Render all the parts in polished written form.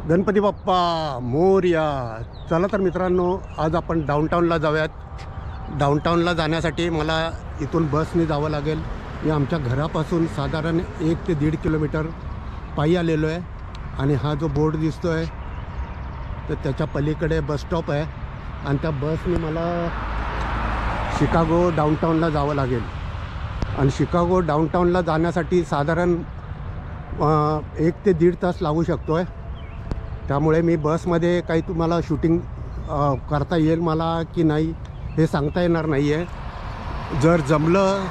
गणपती बाप्पा मोरया. चला तर मित्रांनो, आज आपण डाऊनटाऊनला जाऊयात. डाऊनटाऊनला जाण्यासाठी मला इथून बसने जावं लागेल. मी आमच्या घरापासून साधारण 1 ते 1.5 किलोमीटर पायी आलेलो आहे. आणि हा जो बोर्ड दिसतो आहे तर त्याच्या पलीकडे बस स्टॉप आहे. आणि त्या बसने मला शिकागो डाऊनटाऊनला जावं लागेल. आणि शिकागो डाऊनटाऊनला जाण्यासाठी साधारण 1 ते 1.5 तास लागू शकतो आहे. त्यामुळे मी बसमध्ये काही तुम्हाला शूटिंग करता येईल मला की नाही हे सांगता येणार नाही आहे. जर जमलं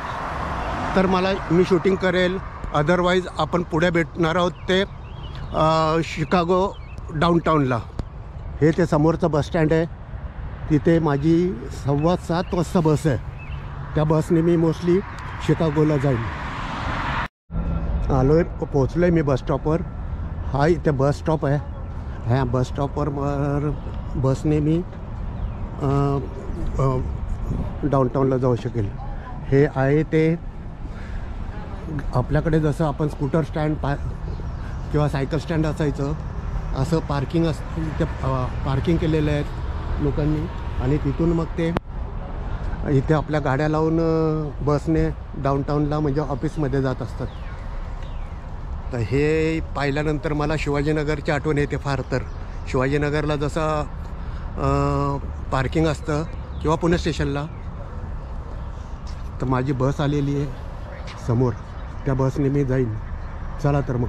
तर मी शूटिंग करेल, अदरवाईज आपण पुढे भेटणार आहोत ते शिकागो डाऊनटाऊनला. हे ते समोरचं बसस्टँड आहे. तिथे माझी 7:15 वाजता बस आहे. त्या बसने मी मोस्टली शिकागोला जाईल. आलो आहे, पोचलो आहे मी बसस्टॉपवर. हा इथे बस स्टॉप आहे. ह्या बस स्टॉपवर बसने मी डाऊनटाऊनला जाऊ शकेल. हे आहे ते आपल्याकडे जसं आपण स्कूटर स्टँड किंवा सायकल स्टँड असायचं असं पार्किंग इथे पार्किंग केलेलं आहे लोकांनी. आणि तिथून मग ते इथे आपल्या गाड्या लावून बसने डाऊनटाऊनला म्हणजे ऑफिसमध्ये जात असतात. तर हे पाहिल्यानंतर मला शिवाजीनगरची आठवण येते फार. तर शिवाजीनगरला जसं पार्किंग असतं किंवा पुणे स्टेशनला, तर माझी बस आलेली आहे समोर. त्या बसने मी जाईन. चला तर मग.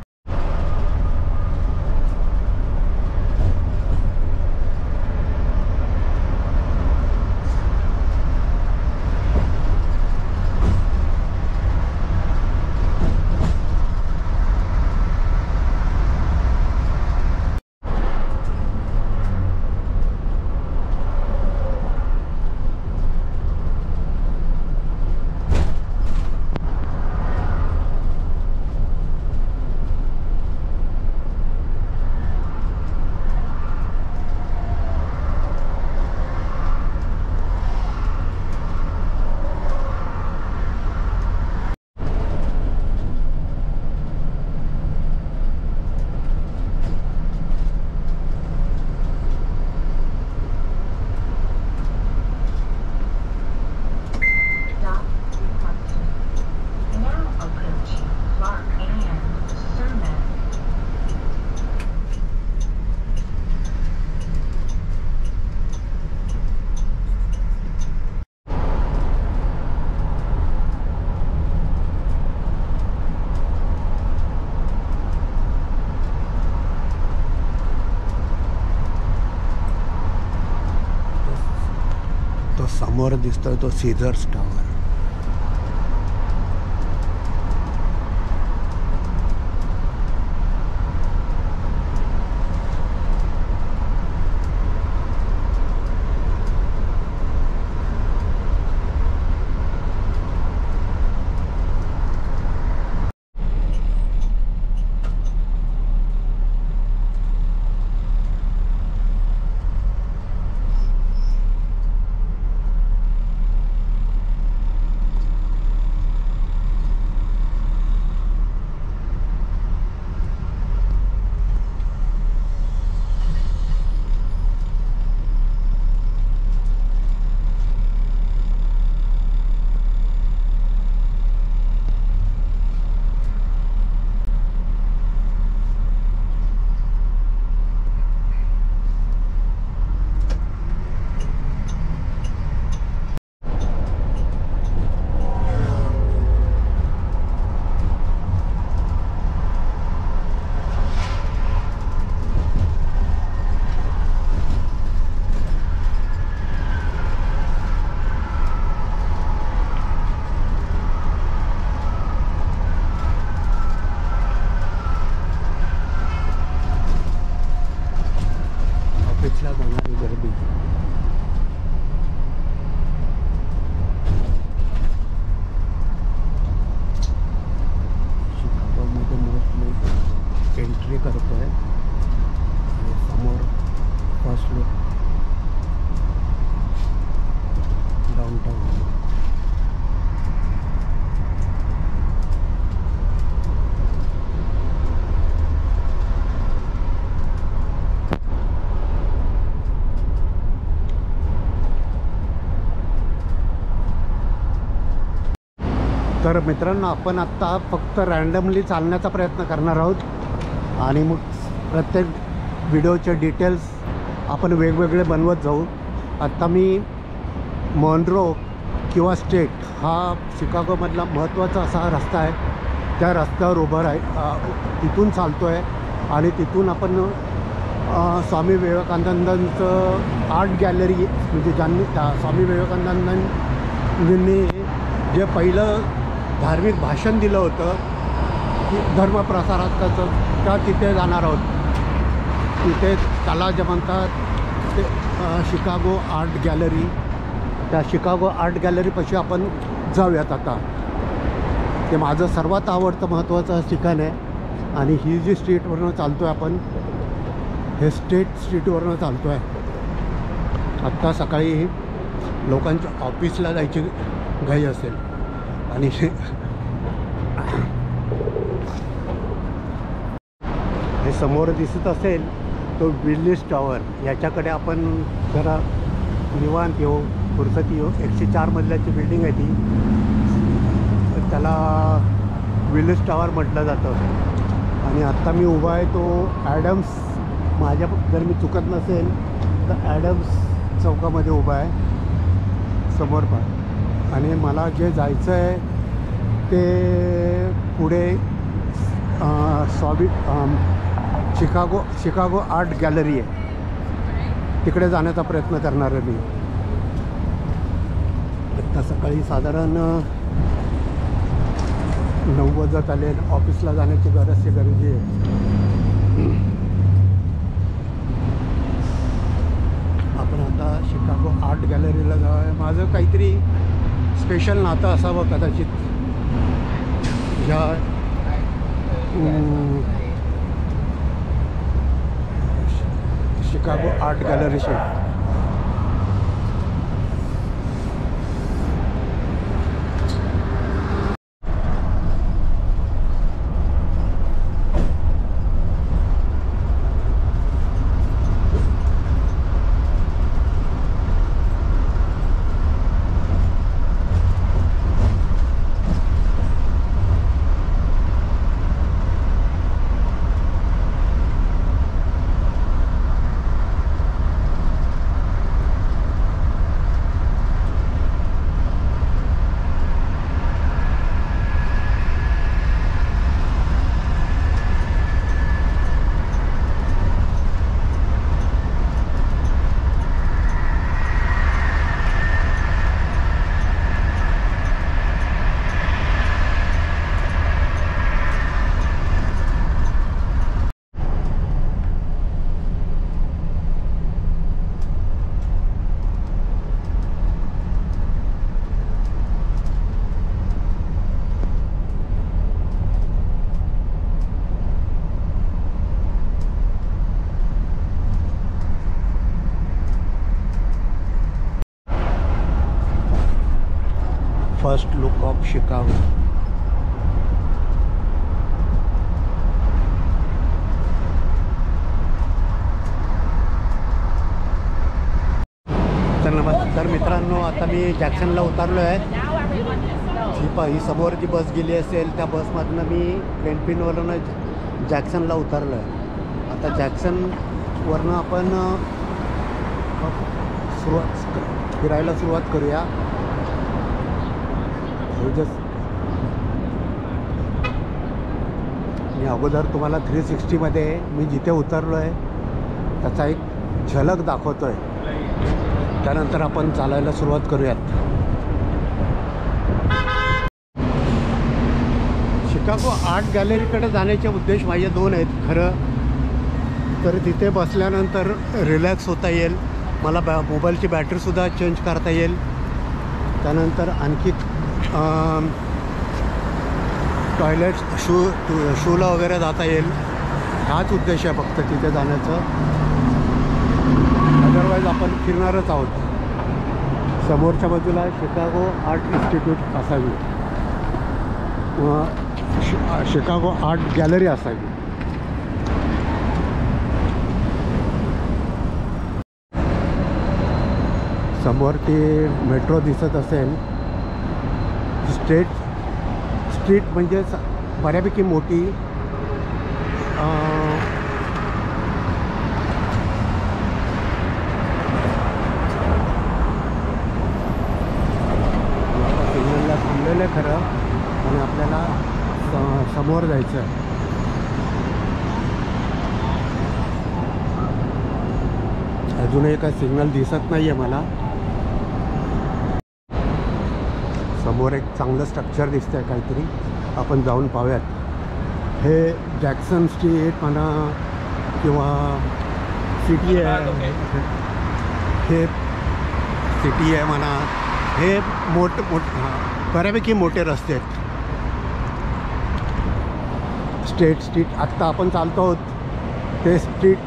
समोर दिसतोय तो सीझर्स टावर. जाणारी गर्दी. शिकागोमध्ये मोस्टली एंट्री करतोय. आणि समोर फर्स्ट लुक डाऊनटाऊन. तर मित्रांनो, आपण आत्ता फक्त रँडमली चालण्याचा प्रयत्न करणार आहोत आणि मग प्रत्येक व्हिडिओचे डिटेल्स आपण वेगवेगळे बनवत जाऊ. आत्ता मी मॉन्रो किंवा स्टेट हा शिकागोमधला महत्त्वाचा असा रस्ता आहे, त्या रस्त्यावर उभं तिथून चालतो आहे आणि तिथून आपण स्वामी विवेकानंदांचं आर्ट गॅलरी, म्हणजे ज्यांनी स्वामी विवेकानंदांनी जे पहिलं धार्मिक भाषण दिलं होतं की धर्मप्रसाराचं, त्या तिथे जाणार आहोत. तिथे त्याला जे म्हणतात ते शिकागो आर्ट गॅलरी, त्या शिकागो आर्ट गॅलरीपाशी आपण जाऊयात आता. ते माझं सर्वात आवडतं महत्त्वाचं ठिकाण आहे आणि ही जी स्ट्रीटवरनं चालतो आहे आपण, हे स्टेट स्ट्रीटवरनं चालतो आहे. आत्ता सकाळी लोकांच्या ऑफिसला जायची घाई असेल आणि हे समोर दिसत असेल तो विलिस टॉवर, याच्याकडे आपण जरा निवांत येऊ, फुरसती येऊ. 104 मजल्याची बिल्डिंग आहे ती, त्याला विलिस टॉवर म्हटलं जातं. आणि आत्ता मी उभा आहे तो ॲडम्स, माझ्या जर मी चुकत नसेल तर ॲडम्स चौकामध्ये उभा आहे समोर पण. आणि मला जे जायचं आहे ते पुढे शिकागो आर्ट गॅलरी आहे, तिकडे जाण्याचा प्रयत्न करणार आहे मी. आत्ता सकाळी साधारण 9 वाजत आले, ऑफिसला जाण्याची गरज आहे. आपण आता शिकागो आर्ट गॅलरीला जाऊया. माझं काहीतरी स्पेशल नातं असावं कदाचित ह्या शिकागो आर्ट गॅलरीशी. First look of Chicago. तर नमस्कार मित्रांनो, आता मी जॅक्सनला उतरलो आहे. ही समोर जी बस गेली असेल त्या बसमधनं मी पेनपिनवरनं जॅक्सनला उतरलो आहे. आता जॅक्सनवरनं आपण फिरायला सुरुवात करूया. मी अगोदर तुम्हाला 360मध्ये मी जिथे उतरलो आहे त्याचा एक झलक दाखवतो आहे, त्यानंतर आपण चालायला सुरुवात करूयात. शिकागो आर्ट गॅलरीकडे जाण्याचे उद्देश माझे 2 आहेत. खरं तर तिथे बसल्यानंतर रिलॅक्स होता येईल, मला मोबाईलची बॅटरीसुद्धा चेंज करता येईल, त्यानंतर आणखी टॉयलेट शूला वगैरे जाता येईल. हाच उद्देश आहे फक्त तिथे जाण्याचं. अदरवाईज आपण फिरणारच आहोत. समोरच्या बाजूला शिकागो आर्ट इन्स्टिट्यूट असावी, शिकागो आर्ट गॅलरी असावी. समोर ती मेट्रो दिसत असेल, स्टेट स्ट्रीट म्हणजे बऱ्यापैकी मोठी. सिग्नलला थांबलेलं आहे खरं, आणि आपल्याला समोर जायचं आहे. अजूनही काही सिग्नल दिसत नाही आहे मला. समोर एक चांगलं स्ट्रक्चर दिसतंय काहीतरी, आपण जाऊन पाहूयात. हे जॅक्सन स्ट्रीट म्हणा किंवा सिटी आहे, हे सिटी आहे म्हणा, हे बऱ्यापैकी मोठे रस्ते आहेत. स्ट्रीट आत्ता आपण चालतो आहोत ते स्ट्रीट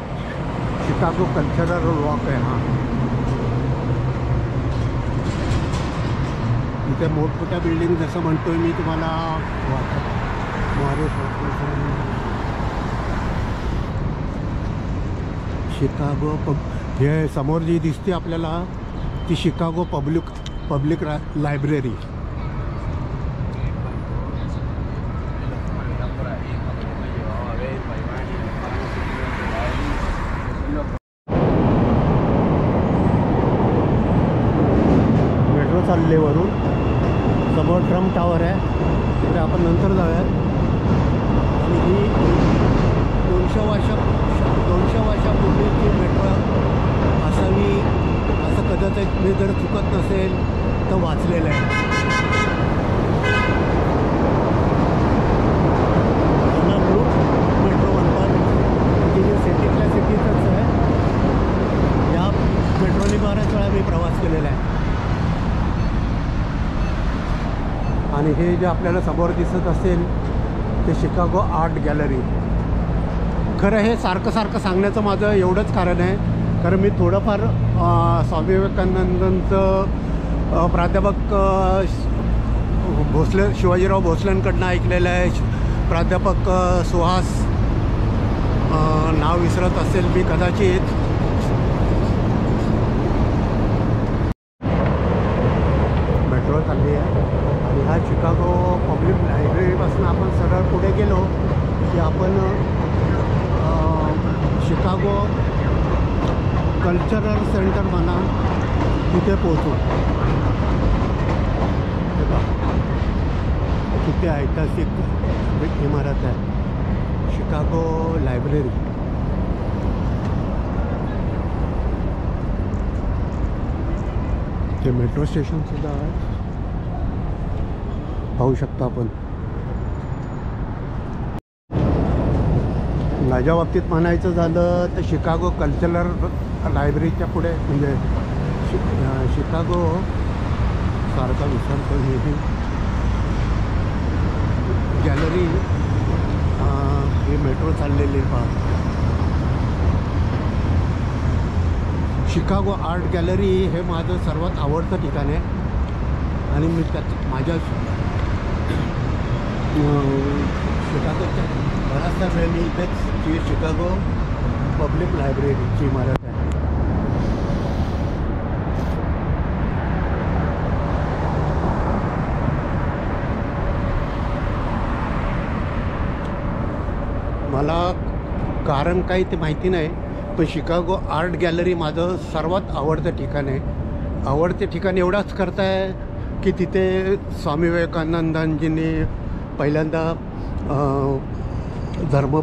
शिकागो कल्चरल वॉक आहे. हां, इथे मोठमोठ्या बिल्डिंग जसं म्हणतोय मी तुम्हाला. शिकागो हे समोर जी दिसते आपल्याला ती शिकागो पब्लिक लायब्ररी. मेट्रो चालले वरून. समोर ट्रम्प टावर आहे, तिथे आपण नंतर जाऊयात. आणि ही 200 वर्षापूर्वीची मेट्रो असावी असं कदाचित मी जर चुकत नसेल तर वाचलेलं आहे. त्यांना लूप मेट्रो म्हणतात, म्हणजे जे सिटीतल्या सिटीतच आहे. या मेट्रोने बऱ्याच वेळा मी प्रवास केलेला आहे. आणि हे जे आपल्याला समोर दिसत असेल ते शिकागो आर्ट गॅलरी. खरं हे सारखं सांगण्याचं माझं एवढंच कारण आहे, कारण मी थोडंफार स्वामी विवेकानंदांचं प्राध्यापक भोसले शिवाजीराव भोसलेंकडनं ऐकलेलं आहे. प्राध्यापक सुहास नाव विसरत असेल मी कदाचित. मेट्रो चालली आहे आणि हा शिकागो पब्लिक लायब्ररीपासून आपण सरळ पुढे गेलो की आपण शिकागो कल्चरल सेंटर म्हणा तिथे पोहोचू. किती ऐतिहासिक इमारत आहे शिकागो लायब्ररी. ते मेट्रो स्टेशनसुद्धा आहे, पाहू शकता आपण. माझ्या बाबतीत म्हणायचं झालं तर शिकागो कल्चरल लायब्ररीच्या पुढे म्हणजे शिकागो सारखा विसरतो ही गॅलरी. ही मेट्रो चाललेली पहा. शिकागो आर्ट गॅलरी हे माझं सर्वात आवडतं ठिकाण आहे आणि मी त्यात माझ्या शिकागोच्या बराचसा वेळ मी इथेच शिकागो पब्लिक लायब्ररीची इमारत आहे. मला कारण काही ते माहिती नाही, पण शिकागो आर्ट गॅलरी माझं सर्वात आवडतं ठिकाण आहे. आवडते ठिकाण एवढाच करता आहे की तिथे स्वामी विवेकानंदांजींनी पहिल्यांदा धर्म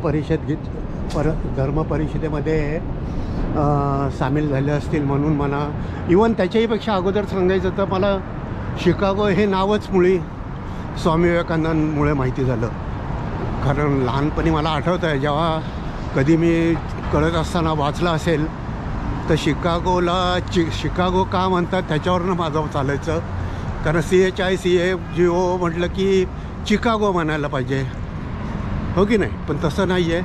परिषदेमध्ये सामील झाले असतील म्हणून म्हणा. इवन त्याच्याहीपेक्षा अगोदर सांगायचं तर मला शिकागो हे नावच मुळी स्वामी विवेकानंदमुळे माहिती झालं. कारण लहानपणी मला आठवतं आहे जेव्हा कधी मी कळत असताना वाचलं असेल तर शिकागो का म्हणतात त्याच्यावरनं माझं चालायचं. कारण CHICAGO म्हटलं की चिकागो म्हणायला पाहिजे, हो की नाही? पण तसं नाही आहे.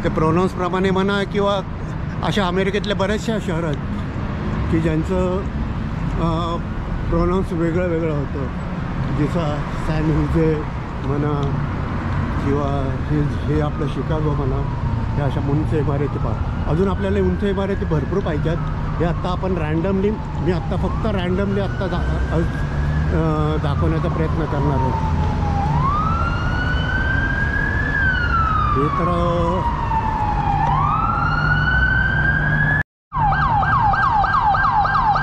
ते प्रोनाऊन्सप्रमाणे म्हणा किंवा अशा अमेरिकेतल्या बऱ्याचशा शहरात की ज्यांचं प्रोनाऊन्स वेगळं होतं, जसं सॅन हुजे म्हणा किंवा हे आपलं शिकागो म्हणा. हे अशा उंच इमारती पहा. अजून आपल्याला उंच इमारती भरपूर पाहिजेत. हे आत्ता आपण मी फक्त रँडमली दाखवण्याचा प्रयत्न करणार आहे. हे तर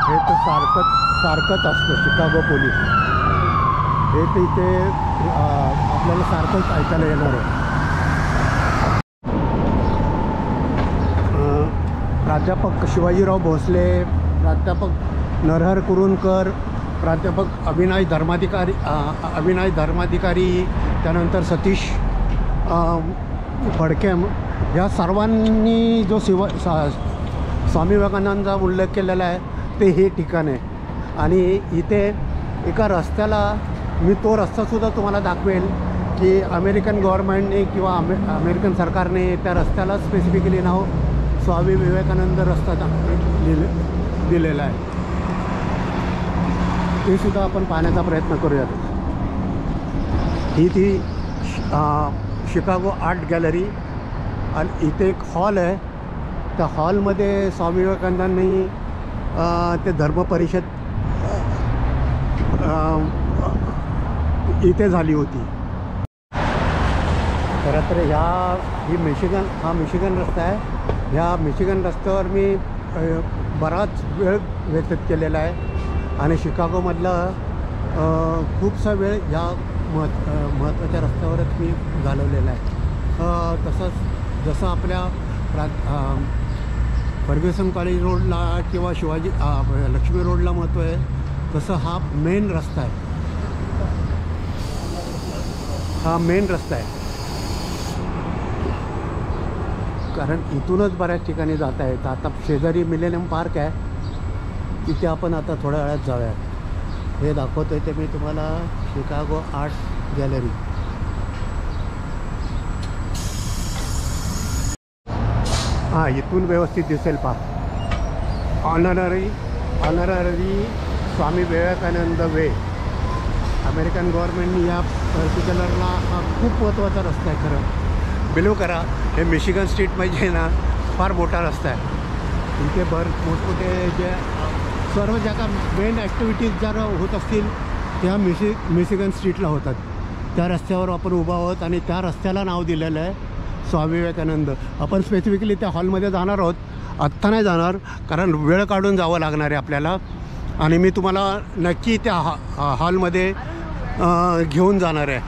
हे तर सारखंच असतं शिकागो पोलीस. हे तर इथे आपल्याला सारखंच ऐकायला येणार आहे. प्राध्यापक शिवाजीराव भोसले, प्राध्यापक नरहर कुरुंदकर, प्राध्यापक अभिनय धर्माधिकारी, त्यानंतर सतीश फडके, या सर्वांनी जो स्वामी विवेकानंदांचा उल्लेख केलेला आहे ते हे ठिकाण आहे. आणि इथे एका रस्त्याला मी तो रस्तासुद्धा तुम्हाला दाखवेल की अमेरिकन गव्हर्नमेंटने किंवा अमेरिकन सरकारने त्या रस्त्याला स्पेसिफिकली नाव स्वामी विवेकानंद रस्ता दिलेला आहे. ते सुद्धा आपण पाहण्याचा प्रयत्न करूयात. ही ती शिकागो आर्ट गॅलरी आणि इथे एक हॉल आहे. त्या हॉलमध्ये स्वामी विवेकानंदांनी ते धर्म परिषद इथे झाली होती. खरं तर हा मिशिगन रस्ता आहे. ह्या मिशिगन रस्त्यावर मी बराच वेळ व्यतीत केलेला आहे आणि शिकागोमधला खूपसा वेळ ह्या महत्त्वाच्या रस्त्यावरच मी घालवलेला आहे. तसंच जसं आपल्या फर्ग्युसन कॉलेज रोडला किंवा शिवाजी लक्ष्मी रोडला महत्त्व आहे, तसं हा मेन रस्ता आहे. हा मेन रस्ता आहे कारण इथूनच बऱ्याच ठिकाणी जात आहेत. आता शेजारी मिलेनियम पार्क आहे, तिथे आपण आता थोड्या वेळात जाऊयात. हे दाखवतो आहे ते मी तुम्हाला शिकागो आर्ट गॅलरी. हां, इथून व्यवस्थित दिसेल पहा. ऑनररी स्वामी विवेकानंद वे. अमेरिकन गव्हर्नमेंटनी या पर्टिक्युलरला हा खूप महत्त्वाचा रस्ता आहे. खरं बिलीव्ह करा, हे मिशिगन स्ट्रीट म्हणजे ना फार मोठा रस्ता आहे. इथे मोठमोठे जे सर्व ज्या का मेन ॲक्टिव्हिटीज जर होत असतील त्या मिशिगन स्ट्रीटला होतात. त्या रस्त्यावर आपण उभा आहोत आणि त्या रस्त्याला नाव दिलेलं आहे स्वामी विवेकानंद. आपण स्पेसिफिकली त्या हॉलमध्ये जाणार आहोत. आत्ता नाही जाणार कारण वेळ काढून जावं लागणार आहे आपल्याला आणि मी तुम्हाला नक्की त्या हॉलमध्ये घेऊन जाणार आहे.